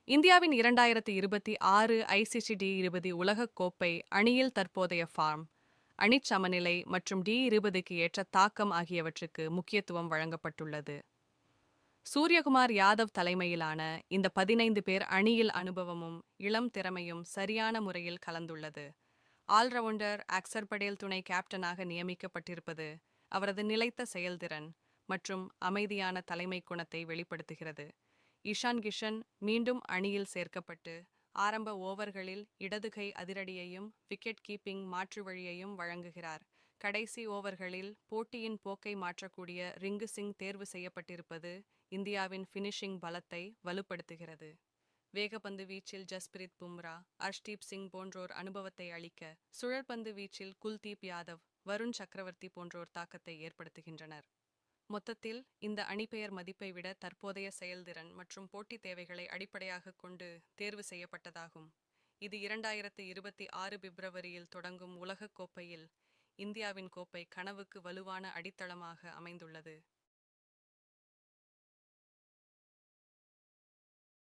இந்தியாவின் 2026 ICC T20 உலகக் கோப்பை அணியில் தற்போதைய ஃபார்ம், அணிச் சமநிலை மற்றும் டி20க்கு ஏற்ற தாக்கம் ஆகியவற்றுக்கு முக்கியத்துவம் வழங்கப்பட்டுள்ளது. சூரியகுமார் யாதவ் தலைமையிலான இந்த 15 பேர் அணியில் அனுபவமும் இளம் திறமையும் சரியான முறையில் கலந்துள்ளது. ஆல்ரவுண்டர் அக்சர் படேல் துணை கேப்டனாக நியமிக்கப்பட்டிருப்பது அவரது நிலைத்த செயல்திறன் மற்றும் அமைதியான தலைமை குணத்தை வெளிப்படுத்துகிறது. இஷான் கிஷன் மீண்டும் அணியில் சேர்க்கப்பட்டு ஆரம்ப ஓவர்களில் இடதுகை அதிரடியையும் விக்கெட் கீப்பிங் மாற்று வழியையும் வழங்குகிறார். கடைசி ஓவர்களில் போட்டியின் போக்கை மாற்றக்கூடிய ரிங்கு சிங் தேர்வு செய்யப்பட்டிருப்பது இந்தியாவின் ஃபினிஷிங் பலத்தை வலுப்படுத்துகிறது. வேகப்பந்து வீச்சில் ஜஸ்பிரித் பும்ரா, அர்ஷ்தீப் சிங் போன்றோர் அனுபவத்தை அளிக்க, சுழற்பந்து வீச்சில் குல்தீப் யாதவ், வருண் சக்கரவர்த்தி போன்றோர் தாக்கத்தை ஏற்படுத்துகின்றனர். மொத்தத்தில் இந்த அணிபெயர் மதிப்பை விட தற்போதைய செயல்திறன் மற்றும் போட்டி தேவைகளை அடிப்படையாகக் கொண்டு தேர்வு செய்யப்பட்டதாகும். இது 2026 பிப்ரவரியில் தொடங்கும் உலகக் கோப்பையில் இந்தியாவின் கோப்பை கனவுக்கு வலுவான அடித்தளமாக அமைந்துள்ளது.